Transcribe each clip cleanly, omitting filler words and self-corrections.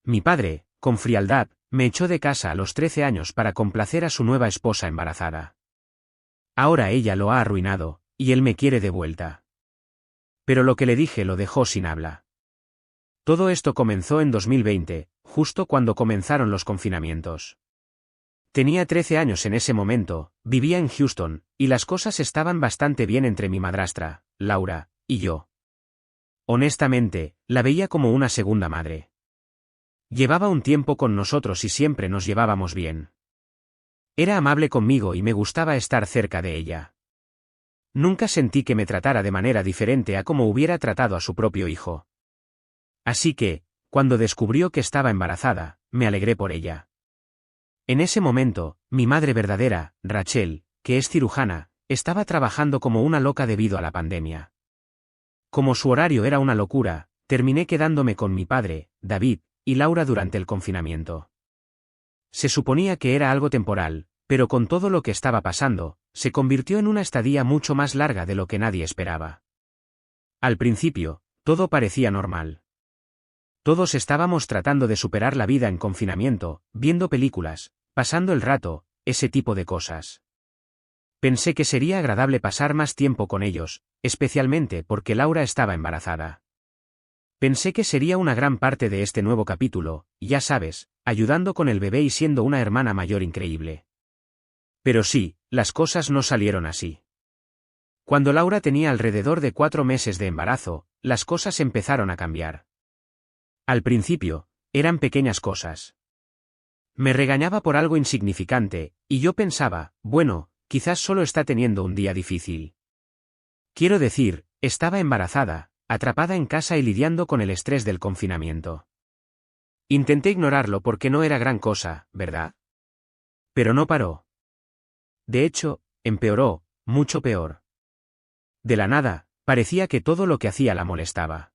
Mi padre, con frialdad, me echó de casa a los 13 años para complacer a su nueva esposa embarazada. Ahora ella lo ha arruinado, y él me quiere de vuelta. Pero lo que le dije lo dejó sin habla. Todo esto comenzó en 2020, justo cuando comenzaron los confinamientos. Tenía 13 años en ese momento, vivía en Houston, y las cosas estaban bastante bien entre mi madrastra, Laura, y yo. Honestamente, la veía como una segunda madre. Llevaba un tiempo con nosotros y siempre nos llevábamos bien. Era amable conmigo y me gustaba estar cerca de ella. Nunca sentí que me tratara de manera diferente a como hubiera tratado a su propio hijo. Así que, cuando descubrió que estaba embarazada, me alegré por ella. En ese momento, mi madre verdadera, Rachel, que es cirujana, estaba trabajando como una loca debido a la pandemia. Como su horario era una locura, terminé quedándome con mi padre, David, y Laura durante el confinamiento. Se suponía que era algo temporal, pero con todo lo que estaba pasando, se convirtió en una estadía mucho más larga de lo que nadie esperaba. Al principio, todo parecía normal. Todos estábamos tratando de superar la vida en confinamiento, viendo películas, pasando el rato, ese tipo de cosas. Pensé que sería agradable pasar más tiempo con ellos, especialmente porque Laura estaba embarazada. Pensé que sería una gran parte de este nuevo capítulo, ya sabes, ayudando con el bebé y siendo una hermana mayor increíble. Pero sí, las cosas no salieron así. Cuando Laura tenía alrededor de 4 meses de embarazo, las cosas empezaron a cambiar. Al principio, eran pequeñas cosas. Me regañaba por algo insignificante, y yo pensaba, bueno, quizás solo está teniendo un día difícil. Quiero decir, estaba embarazada, atrapada en casa y lidiando con el estrés del confinamiento. Intenté ignorarlo porque no era gran cosa, ¿verdad? Pero no paró. De hecho, empeoró, mucho peor. De la nada, parecía que todo lo que hacía la molestaba.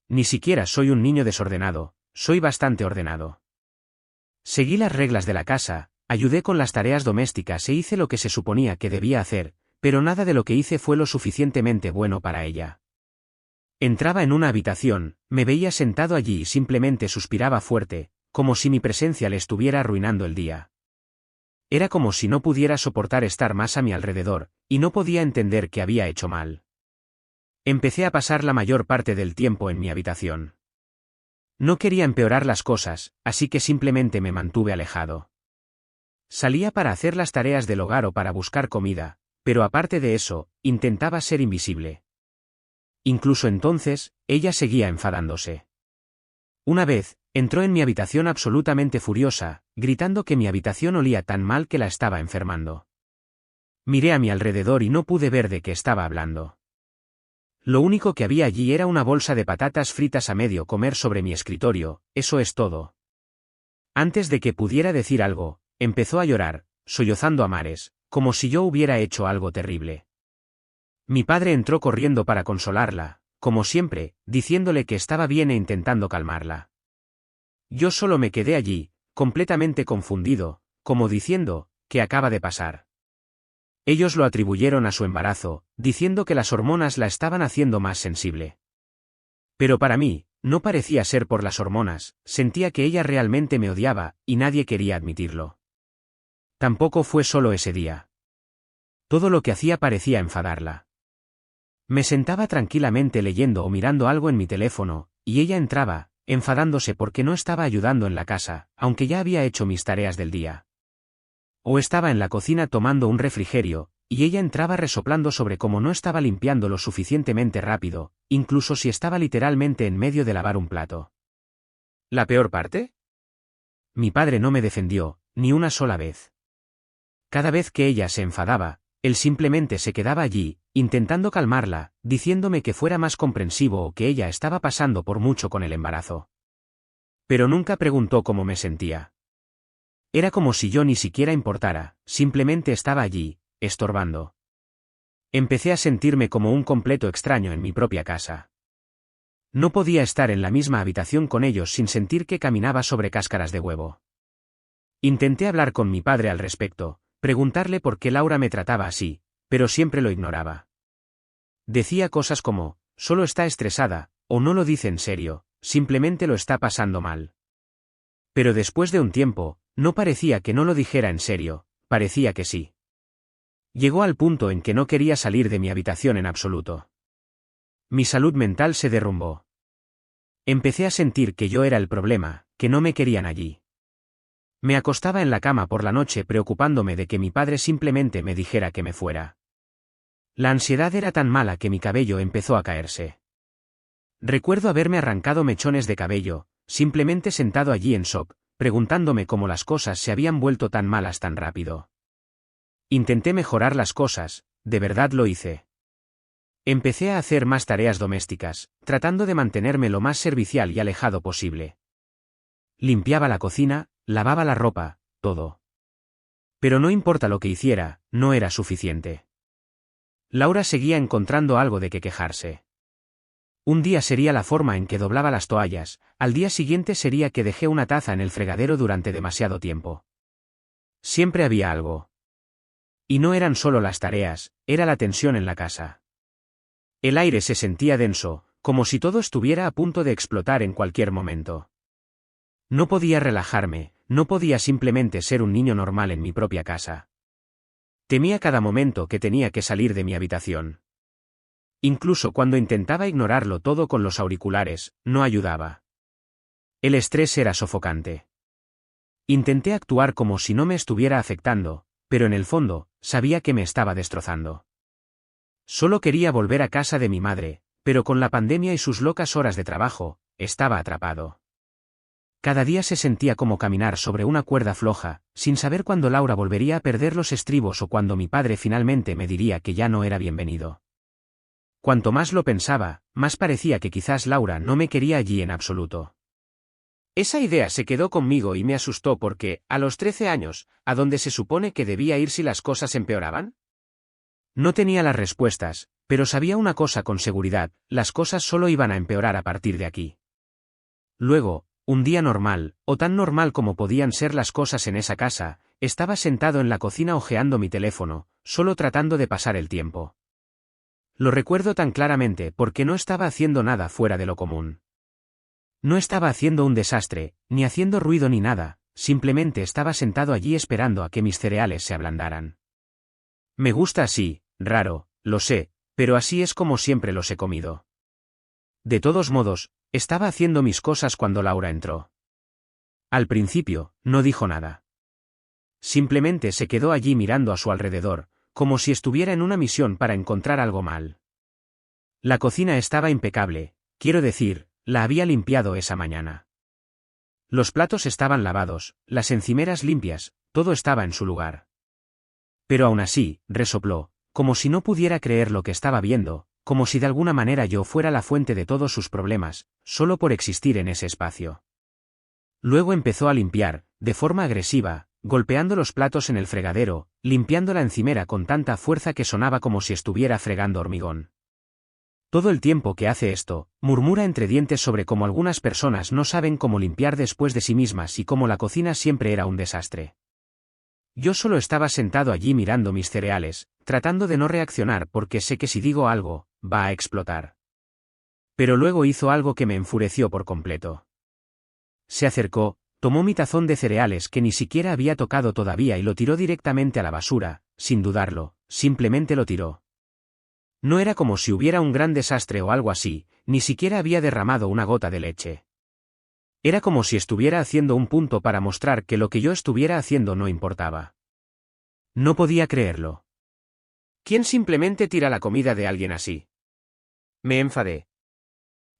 Ni siquiera soy un niño desordenado, soy bastante ordenado. Seguí las reglas de la casa, ayudé con las tareas domésticas e hice lo que se suponía que debía hacer, pero nada de lo que hice fue lo suficientemente bueno para ella. Entraba en una habitación, me veía sentado allí y simplemente suspiraba fuerte, como si mi presencia le estuviera arruinando el día. Era como si no pudiera soportar estar más a mi alrededor, y no podía entender que había hecho mal. Empecé a pasar la mayor parte del tiempo en mi habitación. No quería empeorar las cosas, así que simplemente me mantuve alejado. Salía para hacer las tareas del hogar o para buscar comida, pero aparte de eso, intentaba ser invisible. Incluso entonces, ella seguía enfadándose. Una vez, entró en mi habitación absolutamente furiosa, gritando que mi habitación olía tan mal que la estaba enfermando. Miré a mi alrededor y no pude ver de qué estaba hablando. Lo único que había allí era una bolsa de patatas fritas a medio comer sobre mi escritorio, eso es todo. Antes de que pudiera decir algo, empezó a llorar, sollozando a mares, como si yo hubiera hecho algo terrible. Mi padre entró corriendo para consolarla, como siempre, diciéndole que estaba bien e intentando calmarla. Yo solo me quedé allí, completamente confundido, como diciendo, ¿qué acaba de pasar? Ellos lo atribuyeron a su embarazo, diciendo que las hormonas la estaban haciendo más sensible. Pero para mí, no parecía ser por las hormonas, sentía que ella realmente me odiaba, y nadie quería admitirlo. Tampoco fue solo ese día. Todo lo que hacía parecía enfadarla. Me sentaba tranquilamente leyendo o mirando algo en mi teléfono, y ella entraba, enfadándose porque no estaba ayudando en la casa, aunque ya había hecho mis tareas del día. O estaba en la cocina tomando un refrigerio, y ella entraba resoplando sobre cómo no estaba limpiando lo suficientemente rápido, incluso si estaba literalmente en medio de lavar un plato. ¿La peor parte? Mi padre no me defendió, ni una sola vez. Cada vez que ella se enfadaba, él simplemente se quedaba allí, intentando calmarla, diciéndome que fuera más comprensivo o que ella estaba pasando por mucho con el embarazo. Pero nunca preguntó cómo me sentía. Era como si yo ni siquiera importara, simplemente estaba allí, estorbando. Empecé a sentirme como un completo extraño en mi propia casa. No podía estar en la misma habitación con ellos sin sentir que caminaba sobre cáscaras de huevo. Intenté hablar con mi padre al respecto, preguntarle por qué Laura me trataba así, pero siempre lo ignoraba. Decía cosas como, solo está estresada, o no lo dice en serio, simplemente lo está pasando mal. Pero después de un tiempo, no parecía que no lo dijera en serio, parecía que sí. Llegó al punto en que no quería salir de mi habitación en absoluto. Mi salud mental se derrumbó. Empecé a sentir que yo era el problema, que no me querían allí. Me acostaba en la cama por la noche preocupándome de que mi padre simplemente me dijera que me fuera. La ansiedad era tan mala que mi cabello empezó a caerse. Recuerdo haberme arrancado mechones de cabello, simplemente sentado allí en shock, preguntándome cómo las cosas se habían vuelto tan malas tan rápido. Intenté mejorar las cosas, de verdad lo hice. Empecé a hacer más tareas domésticas, tratando de mantenerme lo más servicial y alejado posible. Limpiaba la cocina, lavaba la ropa, todo. Pero no importa lo que hiciera, no era suficiente. Laura seguía encontrando algo de qué quejarse. Un día sería la forma en que doblaba las toallas, al día siguiente sería que dejé una taza en el fregadero durante demasiado tiempo. Siempre había algo. Y no eran solo las tareas, era la tensión en la casa. El aire se sentía denso, como si todo estuviera a punto de explotar en cualquier momento. No podía relajarme, no podía simplemente ser un niño normal en mi propia casa. Temía cada momento que tenía que salir de mi habitación. Incluso cuando intentaba ignorarlo todo con los auriculares, no ayudaba. El estrés era sofocante. Intenté actuar como si no me estuviera afectando, pero en el fondo, sabía que me estaba destrozando. Solo quería volver a casa de mi madre, pero con la pandemia y sus locas horas de trabajo, estaba atrapado. Cada día se sentía como caminar sobre una cuerda floja, sin saber cuándo Laura volvería a perder los estribos o cuando mi padre finalmente me diría que ya no era bienvenido. Cuanto más lo pensaba, más parecía que quizás Laura no me quería allí en absoluto. Esa idea se quedó conmigo y me asustó porque, a los 13 años, ¿a dónde se supone que debía ir si las cosas empeoraban? No tenía las respuestas, pero sabía una cosa con seguridad, las cosas solo iban a empeorar a partir de aquí. Luego, un día normal, o tan normal como podían ser las cosas en esa casa, estaba sentado en la cocina hojeando mi teléfono, solo tratando de pasar el tiempo. Lo recuerdo tan claramente porque no estaba haciendo nada fuera de lo común. No estaba haciendo un desastre, ni haciendo ruido ni nada, simplemente estaba sentado allí esperando a que mis cereales se ablandaran. Me gusta así, raro, lo sé, pero así es como siempre los he comido. De todos modos, estaba haciendo mis cosas cuando Laura entró. Al principio, no dijo nada. Simplemente se quedó allí mirando a su alrededor, como si estuviera en una misión para encontrar algo mal. La cocina estaba impecable, quiero decir, la había limpiado esa mañana. Los platos estaban lavados, las encimeras limpias, todo estaba en su lugar. Pero aún así, resopló, como si no pudiera creer lo que estaba viendo, como si de alguna manera yo fuera la fuente de todos sus problemas, solo por existir en ese espacio. Luego empezó a limpiar, de forma agresiva, golpeando los platos en el fregadero, limpiando la encimera con tanta fuerza que sonaba como si estuviera fregando hormigón. Todo el tiempo que hace esto, murmura entre dientes sobre cómo algunas personas no saben cómo limpiar después de sí mismas y cómo la cocina siempre era un desastre. Yo solo estaba sentado allí mirando mis cereales, tratando de no reaccionar porque sé que si digo algo, va a explotar. Pero luego hizo algo que me enfureció por completo. Se acercó, tomó mi tazón de cereales que ni siquiera había tocado todavía y lo tiró directamente a la basura, sin dudarlo, simplemente lo tiró. No era como si hubiera un gran desastre o algo así, ni siquiera había derramado una gota de leche. Era como si estuviera haciendo un punto para mostrar que lo que yo estuviera haciendo no importaba. No podía creerlo. ¿Quién simplemente tira la comida de alguien así? Me enfadé.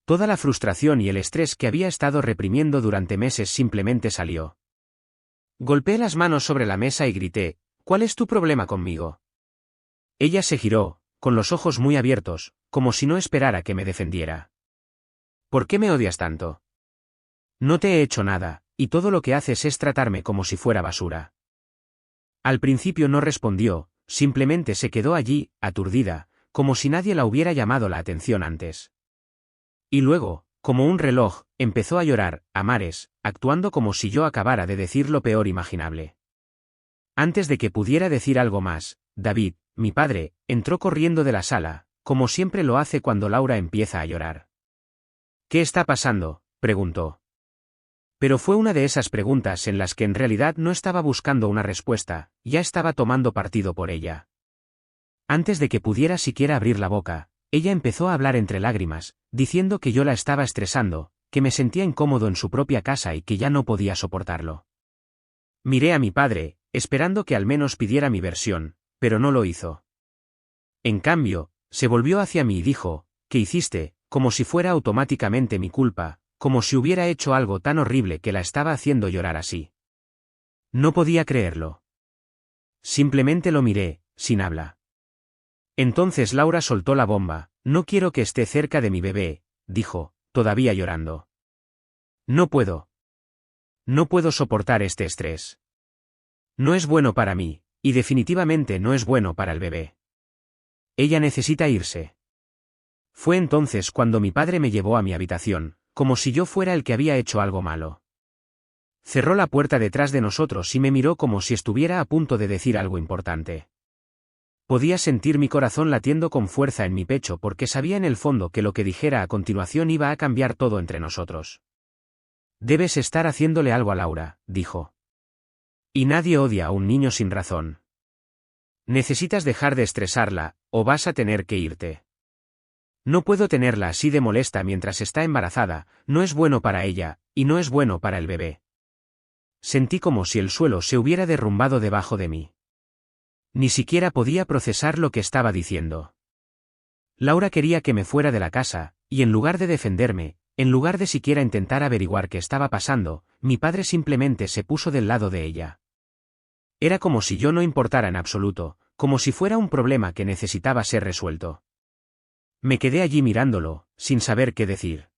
Toda la frustración y el estrés que había estado reprimiendo durante meses simplemente salió. Golpeé las manos sobre la mesa y grité, ¿cuál es tu problema conmigo? Ella se giró, con los ojos muy abiertos, como si no esperara que me defendiera. ¿Por qué me odias tanto? No te he hecho nada, y todo lo que haces es tratarme como si fuera basura. Al principio no respondió, simplemente se quedó allí, aturdida, como si nadie la hubiera llamado la atención antes. Y luego, como un reloj, empezó a llorar, a mares, actuando como si yo acabara de decir lo peor imaginable. Antes de que pudiera decir algo más, David, mi padre, entró corriendo de la sala, como siempre lo hace cuando Laura empieza a llorar. ¿Qué está pasando?, preguntó. Pero fue una de esas preguntas en las que en realidad no estaba buscando una respuesta, ya estaba tomando partido por ella. Antes de que pudiera siquiera abrir la boca, ella empezó a hablar entre lágrimas, diciendo que yo la estaba estresando, que me sentía incómodo en su propia casa y que ya no podía soportarlo. Miré a mi padre, esperando que al menos pidiera mi versión, pero no lo hizo. En cambio, se volvió hacia mí y dijo, ¿qué hiciste?, como si fuera automáticamente mi culpa, como si hubiera hecho algo tan horrible que la estaba haciendo llorar así. No podía creerlo. Simplemente lo miré, sin habla. Entonces Laura soltó la bomba, no quiero que esté cerca de mi bebé, dijo, todavía llorando. No puedo. No puedo soportar este estrés. No es bueno para mí, y definitivamente no es bueno para el bebé. Ella necesita irse. Fue entonces cuando mi padre me llevó a mi habitación, como si yo fuera el que había hecho algo malo. Cerró la puerta detrás de nosotros y me miró como si estuviera a punto de decir algo importante. Podía sentir mi corazón latiendo con fuerza en mi pecho porque sabía en el fondo que lo que dijera a continuación iba a cambiar todo entre nosotros. Debes estar haciéndole algo a Laura, dijo. Y nadie odia a un niño sin razón. Necesitas dejar de estresarla, o vas a tener que irte. No puedo tenerla así de molesta mientras está embarazada, no es bueno para ella, y no es bueno para el bebé. Sentí como si el suelo se hubiera derrumbado debajo de mí. Ni siquiera podía procesar lo que estaba diciendo. Laura quería que me fuera de la casa, y en lugar de defenderme, en lugar de siquiera intentar averiguar qué estaba pasando, mi padre simplemente se puso del lado de ella. Era como si yo no importara en absoluto, como si fuera un problema que necesitaba ser resuelto. Me quedé allí mirándolo, sin saber qué decir.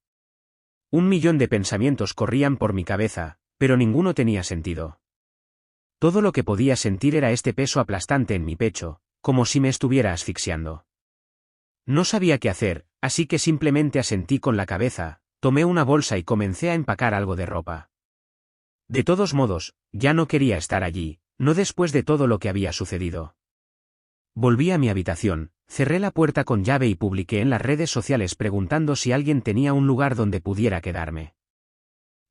1.000.000 de pensamientos corrían por mi cabeza, pero ninguno tenía sentido. Todo lo que podía sentir era este peso aplastante en mi pecho, como si me estuviera asfixiando. No sabía qué hacer, así que simplemente asentí con la cabeza, tomé una bolsa y comencé a empacar algo de ropa. De todos modos, ya no quería estar allí, no después de todo lo que había sucedido. Volví a mi habitación, cerré la puerta con llave y publiqué en las redes sociales preguntando si alguien tenía un lugar donde pudiera quedarme.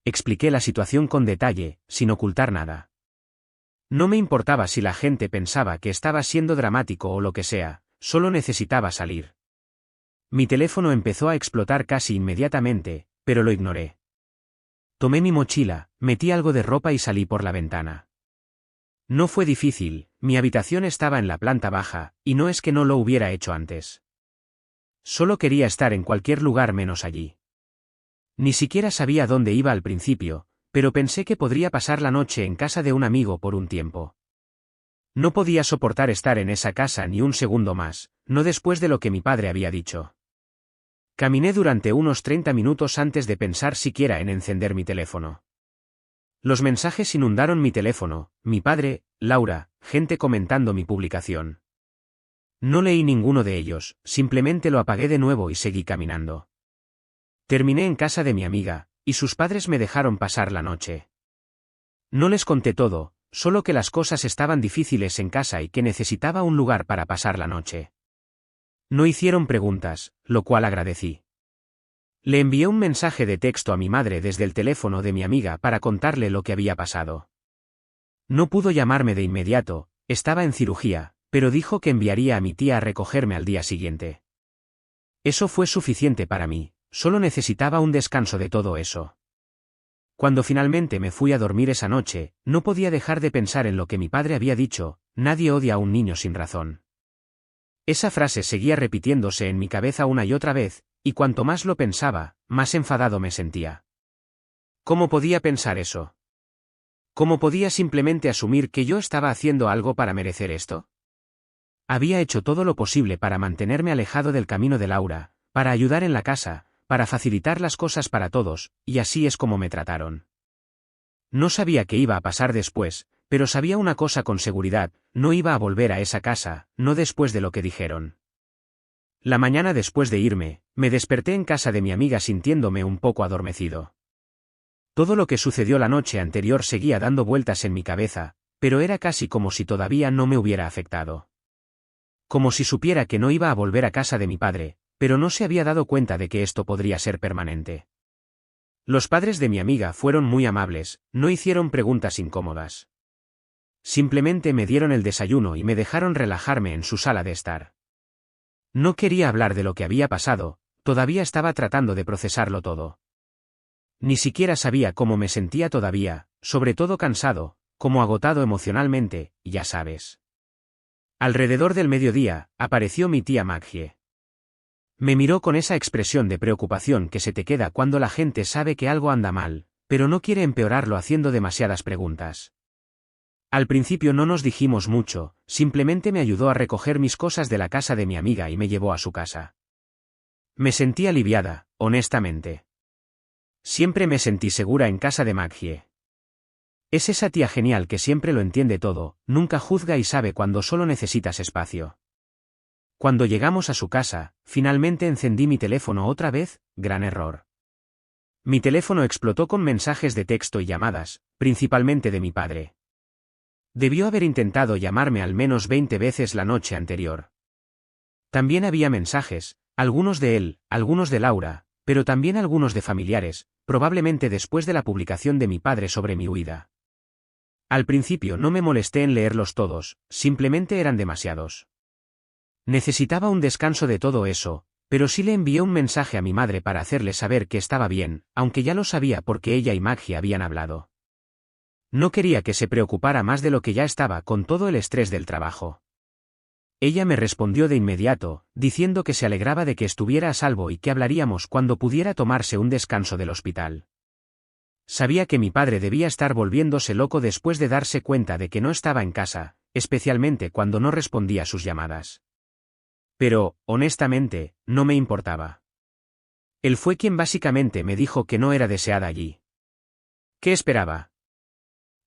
Expliqué la situación con detalle, sin ocultar nada. No me importaba si la gente pensaba que estaba siendo dramático o lo que sea, solo necesitaba salir. Mi teléfono empezó a explotar casi inmediatamente, pero lo ignoré. Tomé mi mochila, metí algo de ropa y salí por la ventana. No fue difícil, mi habitación estaba en la planta baja, y no es que no lo hubiera hecho antes. Solo quería estar en cualquier lugar menos allí. Ni siquiera sabía dónde iba al principio, pero pensé que podría pasar la noche en casa de un amigo por un tiempo. No podía soportar estar en esa casa ni un segundo más, no después de lo que mi padre había dicho. Caminé durante unos 30 minutos antes de pensar siquiera en encender mi teléfono. Los mensajes inundaron mi teléfono, mi padre, Laura, gente comentando mi publicación. No leí ninguno de ellos, simplemente lo apagué de nuevo y seguí caminando. Terminé en casa de mi amiga, y sus padres me dejaron pasar la noche. No les conté todo, solo que las cosas estaban difíciles en casa y que necesitaba un lugar para pasar la noche. No hicieron preguntas, lo cual agradecí. Le envié un mensaje de texto a mi madre desde el teléfono de mi amiga para contarle lo que había pasado. No pudo llamarme de inmediato, estaba en cirugía, pero dijo que enviaría a mi tía a recogerme al día siguiente. Eso fue suficiente para mí, solo necesitaba un descanso de todo eso. Cuando finalmente me fui a dormir esa noche, no podía dejar de pensar en lo que mi padre había dicho, nadie odia a un niño sin razón. Esa frase seguía repitiéndose en mi cabeza una y otra vez, y cuanto más lo pensaba, más enfadado me sentía. ¿Cómo podía pensar eso? ¿Cómo podía simplemente asumir que yo estaba haciendo algo para merecer esto? Había hecho todo lo posible para mantenerme alejado del camino de Laura, para ayudar en la casa, para facilitar las cosas para todos, y así es como me trataron. No sabía qué iba a pasar después, pero sabía una cosa con seguridad, no iba a volver a esa casa, no después de lo que dijeron. La mañana después de irme, me desperté en casa de mi amiga sintiéndome un poco adormecido. Todo lo que sucedió la noche anterior seguía dando vueltas en mi cabeza, pero era casi como si todavía no me hubiera afectado. Como si supiera que no iba a volver a casa de mi padre, pero no se había dado cuenta de que esto podría ser permanente. Los padres de mi amiga fueron muy amables, no hicieron preguntas incómodas. Simplemente me dieron el desayuno y me dejaron relajarme en su sala de estar. No quería hablar de lo que había pasado, todavía estaba tratando de procesarlo todo. Ni siquiera sabía cómo me sentía todavía, sobre todo cansado, como agotado emocionalmente, ya sabes. Alrededor del mediodía, apareció mi tía Maggie. Me miró con esa expresión de preocupación que se te queda cuando la gente sabe que algo anda mal, pero no quiere empeorarlo haciendo demasiadas preguntas. Al principio no nos dijimos mucho, simplemente me ayudó a recoger mis cosas de la casa de mi amiga y me llevó a su casa. Me sentí aliviada, honestamente. Siempre me sentí segura en casa de Maggie. Es esa tía genial que siempre lo entiende todo, nunca juzga y sabe cuando solo necesitas espacio. Cuando llegamos a su casa, finalmente encendí mi teléfono otra vez, gran error. Mi teléfono explotó con mensajes de texto y llamadas, principalmente de mi padre. Debió haber intentado llamarme al menos 20 veces la noche anterior. También había mensajes, algunos de él, algunos de Laura, pero también algunos de familiares, probablemente después de la publicación de mi padre sobre mi huida. Al principio no me molesté en leerlos todos, simplemente eran demasiados. Necesitaba un descanso de todo eso, pero sí le envié un mensaje a mi madre para hacerle saber que estaba bien, aunque ya lo sabía porque ella y Maggie habían hablado. No quería que se preocupara más de lo que ya estaba con todo el estrés del trabajo. Ella me respondió de inmediato, diciendo que se alegraba de que estuviera a salvo y que hablaríamos cuando pudiera tomarse un descanso del hospital. Sabía que mi padre debía estar volviéndose loco después de darse cuenta de que no estaba en casa, especialmente cuando no respondía a sus llamadas. Pero, honestamente, no me importaba. Él fue quien básicamente me dijo que no era deseada allí. ¿Qué esperaba?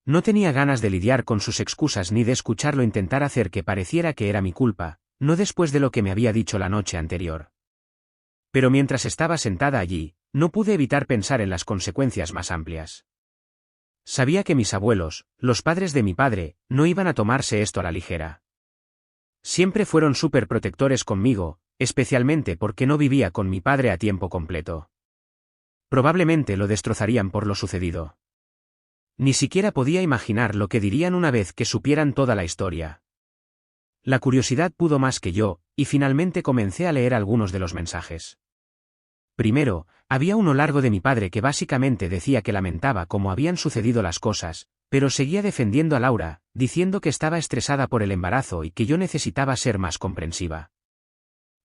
No tenía ganas de lidiar con sus excusas ni de escucharlo intentar hacer que pareciera que era mi culpa, no después de lo que me había dicho la noche anterior. Pero mientras estaba sentada allí, no pude evitar pensar en las consecuencias más amplias. Sabía que mis abuelos, los padres de mi padre, no iban a tomarse esto a la ligera. Siempre fueron súper protectores conmigo, especialmente porque no vivía con mi padre a tiempo completo. Probablemente lo destrozarían por lo sucedido. Ni siquiera podía imaginar lo que dirían una vez que supieran toda la historia. La curiosidad pudo más que yo, y finalmente comencé a leer algunos de los mensajes. Primero, había uno largo de mi padre que básicamente decía que lamentaba cómo habían sucedido las cosas, pero seguía defendiendo a Laura, diciendo que estaba estresada por el embarazo y que yo necesitaba ser más comprensiva.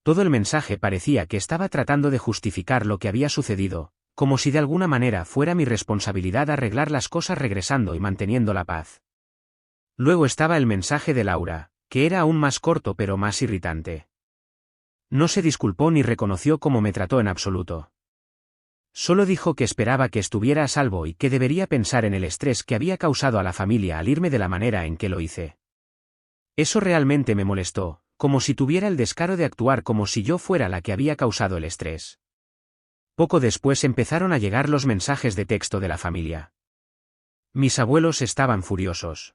Todo el mensaje parecía que estaba tratando de justificar lo que había sucedido, como si de alguna manera fuera mi responsabilidad arreglar las cosas regresando y manteniendo la paz. Luego estaba el mensaje de Laura, que era aún más corto pero más irritante. No se disculpó ni reconoció cómo me trató en absoluto. Solo dijo que esperaba que estuviera a salvo y que debería pensar en el estrés que había causado a la familia al irme de la manera en que lo hice. Eso realmente me molestó, como si tuviera el descaro de actuar como si yo fuera la que había causado el estrés. Poco después empezaron a llegar los mensajes de texto de la familia. Mis abuelos estaban furiosos.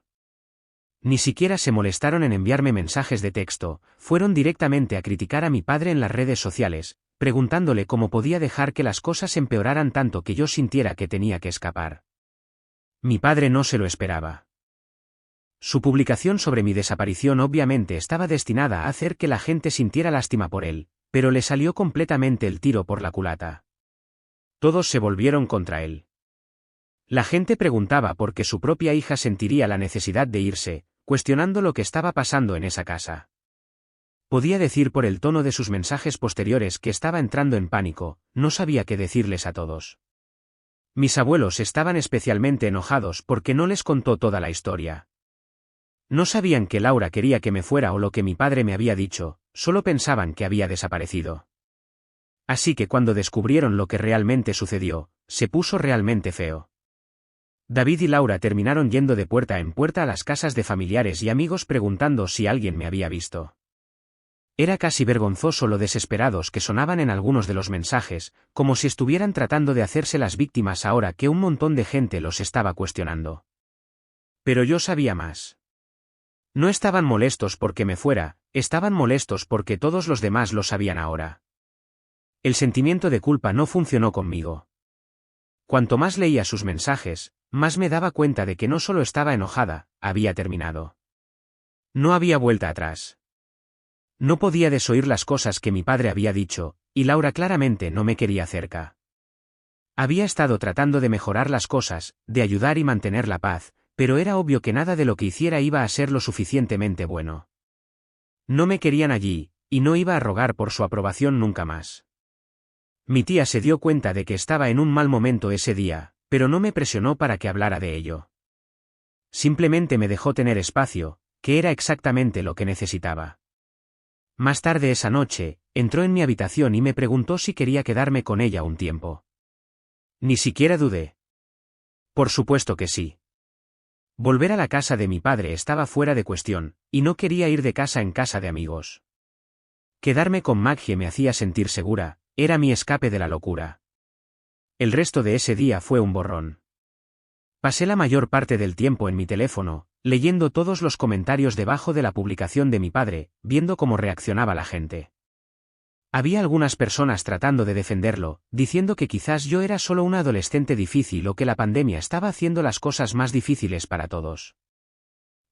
Ni siquiera se molestaron en enviarme mensajes de texto, fueron directamente a criticar a mi padre en las redes sociales, preguntándole cómo podía dejar que las cosas empeoraran tanto que yo sintiera que tenía que escapar. Mi padre no se lo esperaba. Su publicación sobre mi desaparición obviamente estaba destinada a hacer que la gente sintiera lástima por él, pero le salió completamente el tiro por la culata. Todos se volvieron contra él. La gente preguntaba por qué su propia hija sentiría la necesidad de irse, cuestionando lo que estaba pasando en esa casa. Podía decir por el tono de sus mensajes posteriores que estaba entrando en pánico, no sabía qué decirles a todos. Mis abuelos estaban especialmente enojados porque no les contó toda la historia. No sabían que Laura quería que me fuera o lo que mi padre me había dicho, solo pensaban que había desaparecido. Así que cuando descubrieron lo que realmente sucedió, se puso realmente feo. David y Laura terminaron yendo de puerta en puerta a las casas de familiares y amigos preguntando si alguien me había visto. Era casi vergonzoso lo desesperados que sonaban en algunos de los mensajes, como si estuvieran tratando de hacerse las víctimas ahora que un montón de gente los estaba cuestionando. Pero yo sabía más. No estaban molestos porque me fuera, estaban molestos porque todos los demás lo sabían ahora. El sentimiento de culpa no funcionó conmigo. Cuanto más leía sus mensajes, más me daba cuenta de que no solo estaba enojada, había terminado. No había vuelta atrás. No podía desoír las cosas que mi padre había dicho, y Laura claramente no me quería cerca. Había estado tratando de mejorar las cosas, de ayudar y mantener la paz, pero era obvio que nada de lo que hiciera iba a ser lo suficientemente bueno. No me querían allí, y no iba a rogar por su aprobación nunca más. Mi tía se dio cuenta de que estaba en un mal momento ese día, pero no me presionó para que hablara de ello. Simplemente me dejó tener espacio, que era exactamente lo que necesitaba. Más tarde esa noche, entró en mi habitación y me preguntó si quería quedarme con ella un tiempo. Ni siquiera dudé. Por supuesto que sí. Volver a la casa de mi padre estaba fuera de cuestión, y no quería ir de casa en casa de amigos. Quedarme con Maggie me hacía sentir segura, era mi escape de la locura. El resto de ese día fue un borrón. Pasé la mayor parte del tiempo en mi teléfono, leyendo todos los comentarios debajo de la publicación de mi padre, viendo cómo reaccionaba la gente. Había algunas personas tratando de defenderlo, diciendo que quizás yo era solo una adolescente difícil o que la pandemia estaba haciendo las cosas más difíciles para todos.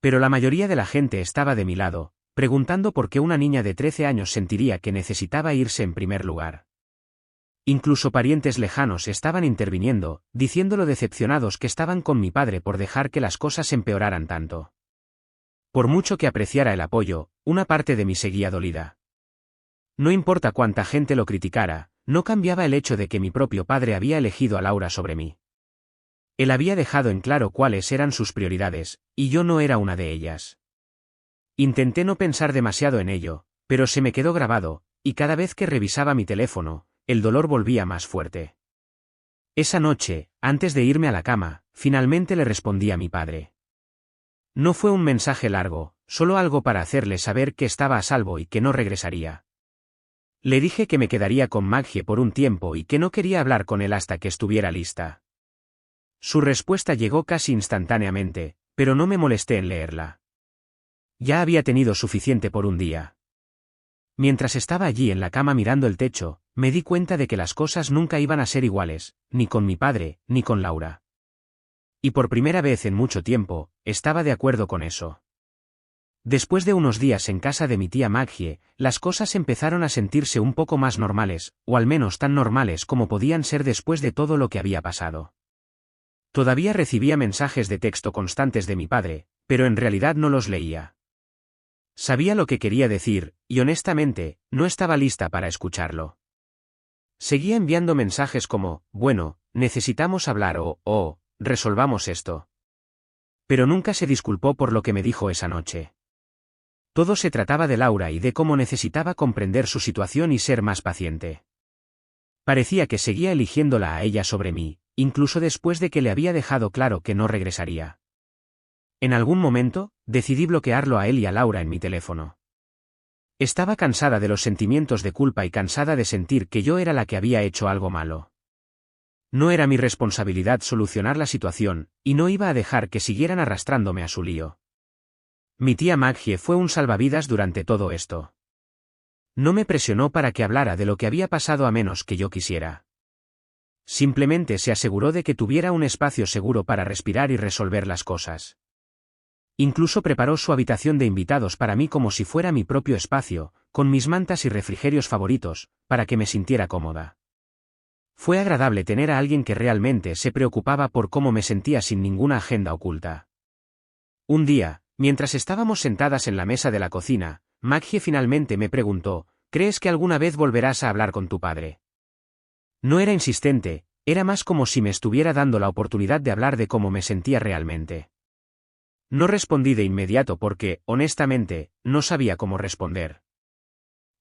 Pero la mayoría de la gente estaba de mi lado, preguntando por qué una niña de 13 años sentiría que necesitaba irse en primer lugar. Incluso parientes lejanos estaban interviniendo, diciendo lo decepcionados que estaban con mi padre por dejar que las cosas empeoraran tanto. Por mucho que apreciara el apoyo, una parte de mí seguía dolida. No importa cuánta gente lo criticara, no cambiaba el hecho de que mi propio padre había elegido a Laura sobre mí. Él había dejado en claro cuáles eran sus prioridades, y yo no era una de ellas. Intenté no pensar demasiado en ello, pero se me quedó grabado, y cada vez que revisaba mi teléfono, el dolor volvía más fuerte. Esa noche, antes de irme a la cama, finalmente le respondí a mi padre. No fue un mensaje largo, solo algo para hacerle saber que estaba a salvo y que no regresaría. Le dije que me quedaría con Maggie por un tiempo y que no quería hablar con él hasta que estuviera lista. Su respuesta llegó casi instantáneamente, pero no me molesté en leerla. Ya había tenido suficiente por un día. Mientras estaba allí en la cama mirando el techo, me di cuenta de que las cosas nunca iban a ser iguales, ni con mi padre, ni con Laura. Y por primera vez en mucho tiempo, estaba de acuerdo con eso. Después de unos días en casa de mi tía Maggie, las cosas empezaron a sentirse un poco más normales, o al menos tan normales como podían ser después de todo lo que había pasado. Todavía recibía mensajes de texto constantes de mi padre, pero en realidad no los leía. Sabía lo que quería decir, y honestamente, no estaba lista para escucharlo. Seguía enviando mensajes como, bueno, necesitamos hablar o, resolvamos esto. Pero nunca se disculpó por lo que me dijo esa noche. Todo se trataba de Laura y de cómo necesitaba comprender su situación y ser más paciente. Parecía que seguía eligiéndola a ella sobre mí, incluso después de que le había dejado claro que no regresaría. En algún momento, decidí bloquearlo a él y a Laura en mi teléfono. Estaba cansada de los sentimientos de culpa y cansada de sentir que yo era la que había hecho algo malo. No era mi responsabilidad solucionar la situación, y no iba a dejar que siguieran arrastrándome a su lío. Mi tía Maggie fue un salvavidas durante todo esto. No me presionó para que hablara de lo que había pasado a menos que yo quisiera. Simplemente se aseguró de que tuviera un espacio seguro para respirar y resolver las cosas. Incluso preparó su habitación de invitados para mí como si fuera mi propio espacio, con mis mantas y refrigerios favoritos, para que me sintiera cómoda. Fue agradable tener a alguien que realmente se preocupaba por cómo me sentía sin ninguna agenda oculta. Un día, mientras estábamos sentadas en la mesa de la cocina, Maggie finalmente me preguntó, ¿crees que alguna vez volverás a hablar con tu padre? No era insistente, era más como si me estuviera dando la oportunidad de hablar de cómo me sentía realmente. No respondí de inmediato porque, honestamente, no sabía cómo responder.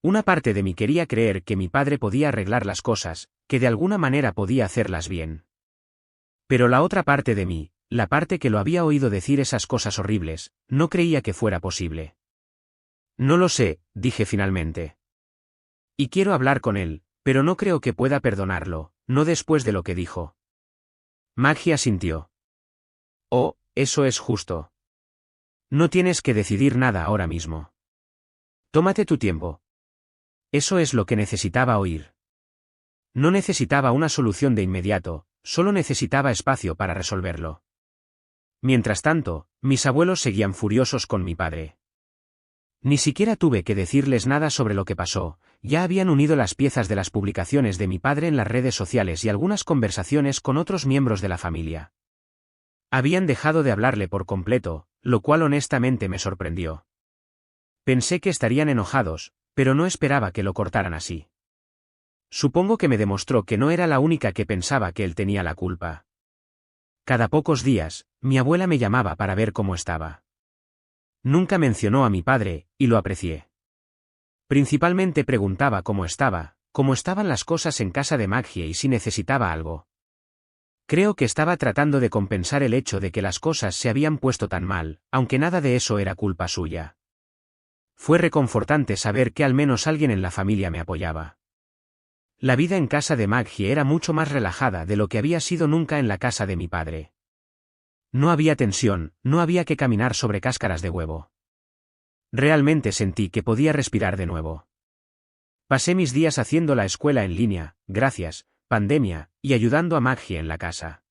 Una parte de mí quería creer que mi padre podía arreglar las cosas, que de alguna manera podía hacerlas bien. Pero la otra parte de mí, la parte que lo había oído decir esas cosas horribles, no creía que fuera posible. No lo sé, dije finalmente. Y quiero hablar con él, pero no creo que pueda perdonarlo, no después de lo que dijo. Maggie asintió. Oh, eso es justo. No tienes que decidir nada ahora mismo. Tómate tu tiempo. Eso es lo que necesitaba oír. No necesitaba una solución de inmediato, solo necesitaba espacio para resolverlo. Mientras tanto, mis abuelos seguían furiosos con mi padre. Ni siquiera tuve que decirles nada sobre lo que pasó, ya habían unido las piezas de las publicaciones de mi padre en las redes sociales y algunas conversaciones con otros miembros de la familia. Habían dejado de hablarle por completo, lo cual honestamente me sorprendió. Pensé que estarían enojados, pero no esperaba que lo cortaran así. Supongo que me demostró que no era la única que pensaba que él tenía la culpa. Cada pocos días, mi abuela me llamaba para ver cómo estaba. Nunca mencionó a mi padre, y lo aprecié. Principalmente preguntaba cómo estaban las cosas en casa de Maggie y si necesitaba algo. Creo que estaba tratando de compensar el hecho de que las cosas se habían puesto tan mal, aunque nada de eso era culpa suya. Fue reconfortante saber que al menos alguien en la familia me apoyaba. La vida en casa de Maggie era mucho más relajada de lo que había sido nunca en la casa de mi padre. No había tensión, no había que caminar sobre cáscaras de huevo. Realmente sentí que podía respirar de nuevo. Pasé mis días haciendo la escuela en línea, gracias, pandemia, y ayudando a Maggie en la casa.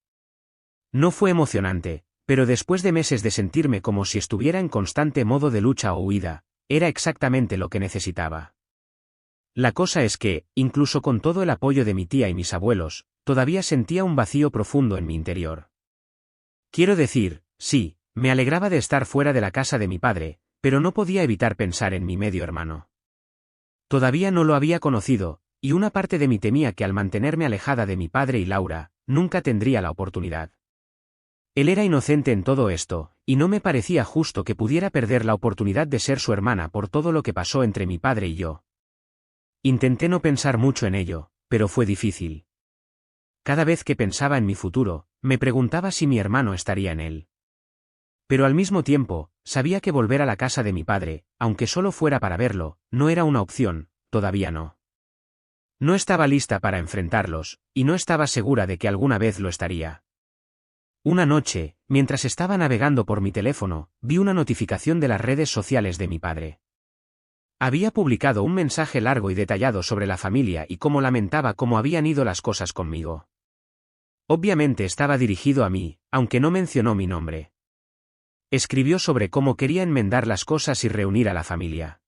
No fue emocionante, pero después de meses de sentirme como si estuviera en constante modo de lucha o huida, era exactamente lo que necesitaba. La cosa es que, incluso con todo el apoyo de mi tía y mis abuelos, todavía sentía un vacío profundo en mi interior. Quiero decir, sí, me alegraba de estar fuera de la casa de mi padre, pero no podía evitar pensar en mi medio hermano. Todavía no lo había conocido, y una parte de mí temía que al mantenerme alejada de mi padre y Laura, nunca tendría la oportunidad. Él era inocente en todo esto, y no me parecía justo que pudiera perder la oportunidad de ser su hermana por todo lo que pasó entre mi padre y yo. Intenté no pensar mucho en ello, pero fue difícil. Cada vez que pensaba en mi futuro, me preguntaba si mi hermano estaría en él. Pero al mismo tiempo, sabía que volver a la casa de mi padre, aunque solo fuera para verlo, no era una opción, todavía no. No estaba lista para enfrentarlos, y no estaba segura de que alguna vez lo estaría. Una noche, mientras estaba navegando por mi teléfono, vi una notificación de las redes sociales de mi padre. Había publicado un mensaje largo y detallado sobre la familia y cómo lamentaba cómo habían ido las cosas conmigo. Obviamente estaba dirigido a mí, aunque no mencionó mi nombre. Escribió sobre cómo quería enmendar las cosas y reunir a la familia.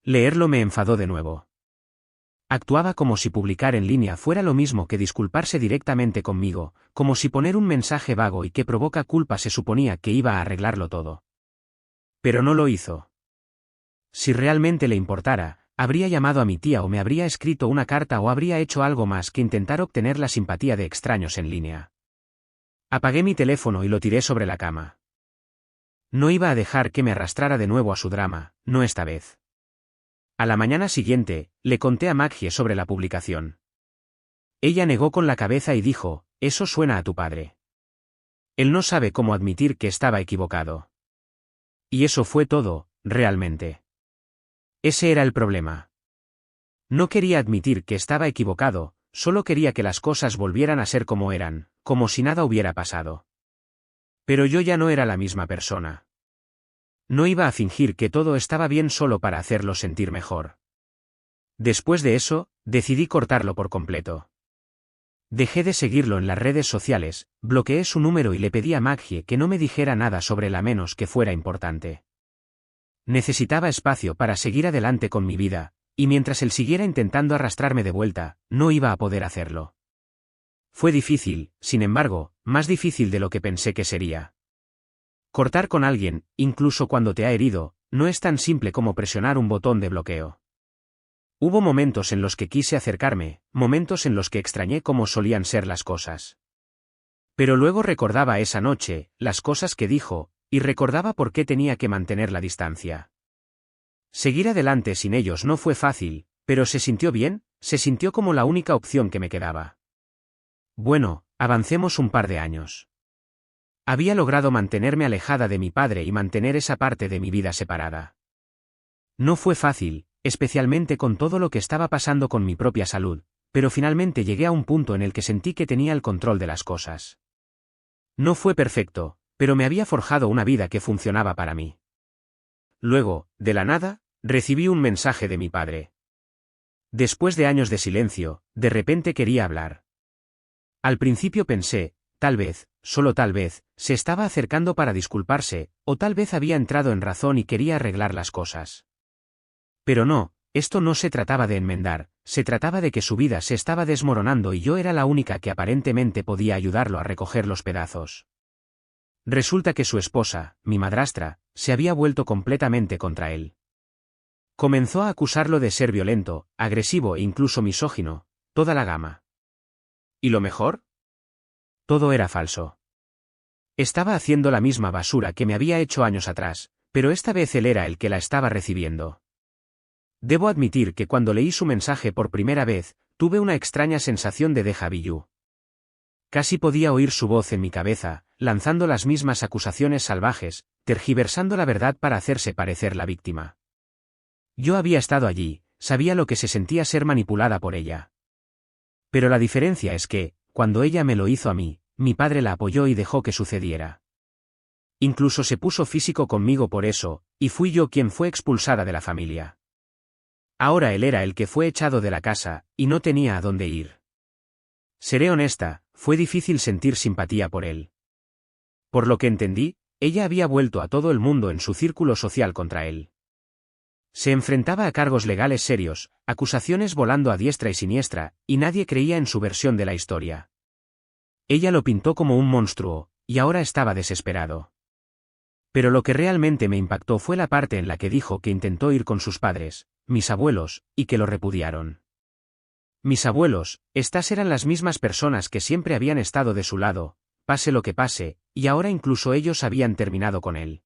Leerlo me enfadó de nuevo. Actuaba como si publicar en línea fuera lo mismo que disculparse directamente conmigo, como si poner un mensaje vago y que provoca culpa se suponía que iba a arreglarlo todo. Pero no lo hizo. Si realmente le importara, habría llamado a mi tía o me habría escrito una carta o habría hecho algo más que intentar obtener la simpatía de extraños en línea. Apagué mi teléfono y lo tiré sobre la cama. No iba a dejar que me arrastrara de nuevo a su drama, no esta vez. A la mañana siguiente, le conté a Maggie sobre la publicación. Ella negó con la cabeza y dijo, «Eso suena a tu padre. Él no sabe cómo admitir que estaba equivocado». Y eso fue todo, realmente. Ese era el problema. No quería admitir que estaba equivocado, solo quería que las cosas volvieran a ser como eran, como si nada hubiera pasado. Pero yo ya no era la misma persona. No iba a fingir que todo estaba bien solo para hacerlo sentir mejor. Después de eso, decidí cortarlo por completo. Dejé de seguirlo en las redes sociales, bloqueé su número y le pedí a Maggie que no me dijera nada sobre él a menos que fuera importante. Necesitaba espacio para seguir adelante con mi vida, y mientras él siguiera intentando arrastrarme de vuelta, no iba a poder hacerlo. Fue difícil, sin embargo, más difícil de lo que pensé que sería. Cortar con alguien, incluso cuando te ha herido, no es tan simple como presionar un botón de bloqueo. Hubo momentos en los que quise acercarme, momentos en los que extrañé cómo solían ser las cosas. Pero luego recordaba esa noche, las cosas que dijo, y recordaba por qué tenía que mantener la distancia. Seguir adelante sin ellos no fue fácil, pero se sintió bien, se sintió como la única opción que me quedaba. Bueno, avancemos un par de años. Había logrado mantenerme alejada de mi padre y mantener esa parte de mi vida separada. No fue fácil, especialmente con todo lo que estaba pasando con mi propia salud, pero finalmente llegué a un punto en el que sentí que tenía el control de las cosas. No fue perfecto, pero me había forjado una vida que funcionaba para mí. Luego, de la nada, recibí un mensaje de mi padre. Después de años de silencio, de repente quería hablar. Al principio pensé, tal vez, solo tal vez, se estaba acercando para disculparse, o tal vez había entrado en razón y quería arreglar las cosas. Pero no, esto no se trataba de enmendar, se trataba de que su vida se estaba desmoronando y yo era la única que aparentemente podía ayudarlo a recoger los pedazos. Resulta que su esposa, mi madrastra, se había vuelto completamente contra él. Comenzó a acusarlo de ser violento, agresivo e incluso misógino, toda la gama. ¿Y lo mejor? Todo era falso. Estaba haciendo la misma basura que me había hecho años atrás, pero esta vez él era el que la estaba recibiendo. Debo admitir que cuando leí su mensaje por primera vez, tuve una extraña sensación de déjà vu. Casi podía oír su voz en mi cabeza, lanzando las mismas acusaciones salvajes, tergiversando la verdad para hacerse parecer la víctima. Yo había estado allí, sabía lo que se sentía ser manipulada por ella. Pero la diferencia es que, cuando ella me lo hizo a mí, mi padre la apoyó y dejó que sucediera. Incluso se puso físico conmigo por eso, y fui yo quien fue expulsada de la familia. Ahora él era el que fue echado de la casa, y no tenía a dónde ir. Seré honesta, fue difícil sentir simpatía por él. Por lo que entendí, ella había vuelto a todo el mundo en su círculo social contra él. Se enfrentaba a cargos legales serios, acusaciones volando a diestra y siniestra, y nadie creía en su versión de la historia. Ella lo pintó como un monstruo, y ahora estaba desesperado. Pero lo que realmente me impactó fue la parte en la que dijo que intentó ir con sus padres, mis abuelos, y que lo repudiaron. Mis abuelos, estas eran las mismas personas que siempre habían estado de su lado, pase lo que pase, y ahora incluso ellos habían terminado con él.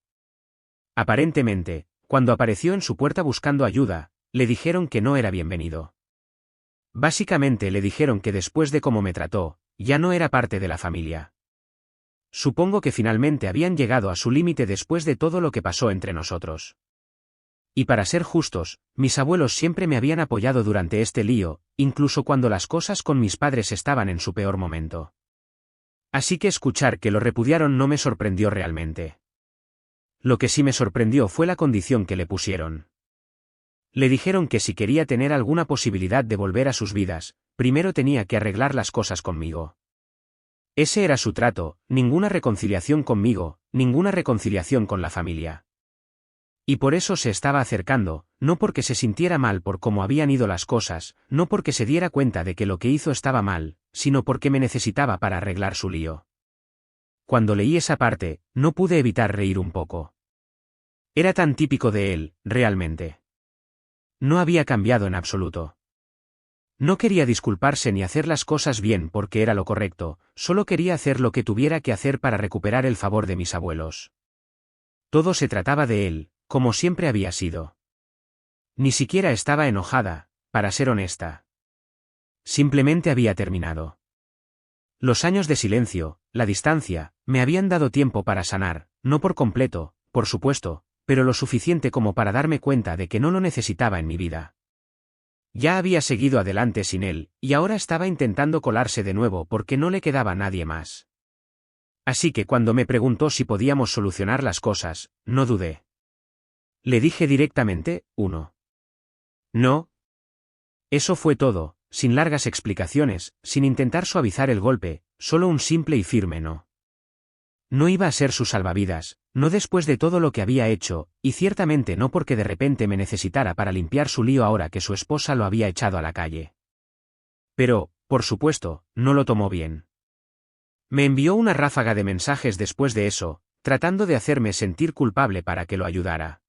Aparentemente, cuando apareció en su puerta buscando ayuda, le dijeron que no era bienvenido. Básicamente le dijeron que después de cómo me trató, ya no era parte de la familia. Supongo que finalmente habían llegado a su límite después de todo lo que pasó entre nosotros. Y para ser justos, mis abuelos siempre me habían apoyado durante este lío, incluso cuando las cosas con mis padres estaban en su peor momento. Así que escuchar que lo repudiaron no me sorprendió realmente. Lo que sí me sorprendió fue la condición que le pusieron. Le dijeron que si quería tener alguna posibilidad de volver a sus vidas, primero tenía que arreglar las cosas conmigo. Ese era su trato, ninguna reconciliación conmigo, ninguna reconciliación con la familia. Y por eso se estaba acercando, no porque se sintiera mal por cómo habían ido las cosas, no porque se diera cuenta de que lo que hizo estaba mal, sino porque me necesitaba para arreglar su lío. Cuando leí esa parte, no pude evitar reír un poco. Era tan típico de él, realmente. No había cambiado en absoluto. No quería disculparse ni hacer las cosas bien porque era lo correcto, solo quería hacer lo que tuviera que hacer para recuperar el favor de mis abuelos. Todo se trataba de él, como siempre había sido. Ni siquiera estaba enojada, para ser honesta. Simplemente había terminado. Los años de silencio, la distancia, me habían dado tiempo para sanar, no por completo, por supuesto, pero lo suficiente como para darme cuenta de que no lo necesitaba en mi vida. Ya había seguido adelante sin él, y ahora estaba intentando colarse de nuevo porque no le quedaba nadie más. Así que cuando me preguntó si podíamos solucionar las cosas, no dudé. Le dije directamente, No. Eso fue todo, sin largas explicaciones, sin intentar suavizar el golpe, solo un simple y firme no. No iba a ser su salvavidas, no después de todo lo que había hecho, y ciertamente no porque de repente me necesitara para limpiar su lío ahora que su esposa lo había echado a la calle. Pero, por supuesto, no lo tomó bien. Me envió una ráfaga de mensajes después de eso, tratando de hacerme sentir culpable para que lo ayudara.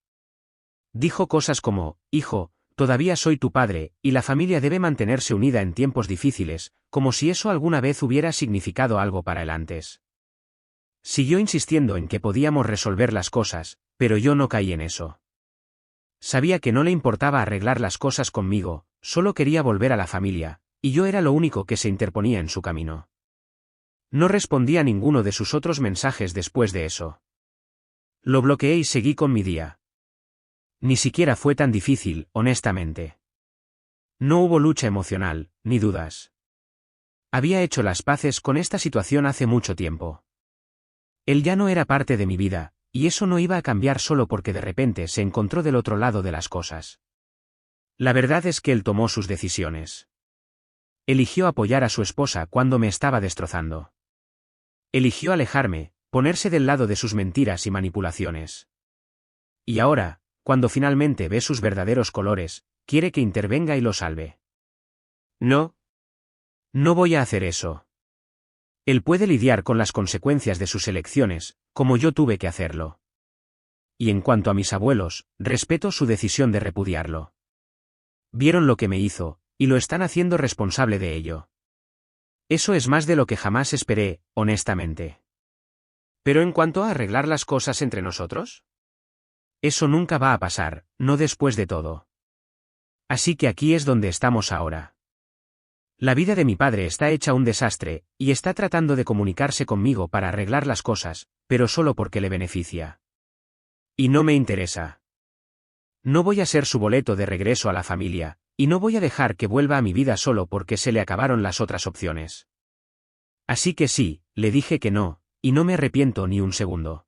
Dijo cosas como, hijo, todavía soy tu padre, y la familia debe mantenerse unida en tiempos difíciles, como si eso alguna vez hubiera significado algo para él antes. Siguió insistiendo en que podíamos resolver las cosas, pero yo no caí en eso. Sabía que no le importaba arreglar las cosas conmigo, solo quería volver a la familia, y yo era lo único que se interponía en su camino. No respondí a ninguno de sus otros mensajes después de eso. Lo bloqueé y seguí con mi día. Ni siquiera fue tan difícil, honestamente. No hubo lucha emocional, ni dudas. Había hecho las paces con esta situación hace mucho tiempo. Él ya no era parte de mi vida, y eso no iba a cambiar solo porque de repente se encontró del otro lado de las cosas. La verdad es que él tomó sus decisiones. Eligió apoyar a su esposa cuando me estaba destrozando. Eligió alejarme, ponerse del lado de sus mentiras y manipulaciones. Y ahora, cuando finalmente ve sus verdaderos colores, quiere que intervenga y lo salve. No. No voy a hacer eso. Él puede lidiar con las consecuencias de sus elecciones, como yo tuve que hacerlo. Y en cuanto a mis abuelos, respeto su decisión de repudiarlo. Vieron lo que me hizo, y lo están haciendo responsable de ello. Eso es más de lo que jamás esperé, honestamente. Pero en cuanto a arreglar las cosas entre nosotros, eso nunca va a pasar, no después de todo. Así que aquí es donde estamos ahora. La vida de mi padre está hecha un desastre, y está tratando de comunicarse conmigo para arreglar las cosas, pero solo porque le beneficia. Y no me interesa. No voy a ser su boleto de regreso a la familia, y no voy a dejar que vuelva a mi vida solo porque se le acabaron las otras opciones. Así que sí, le dije que no, y no me arrepiento ni un segundo.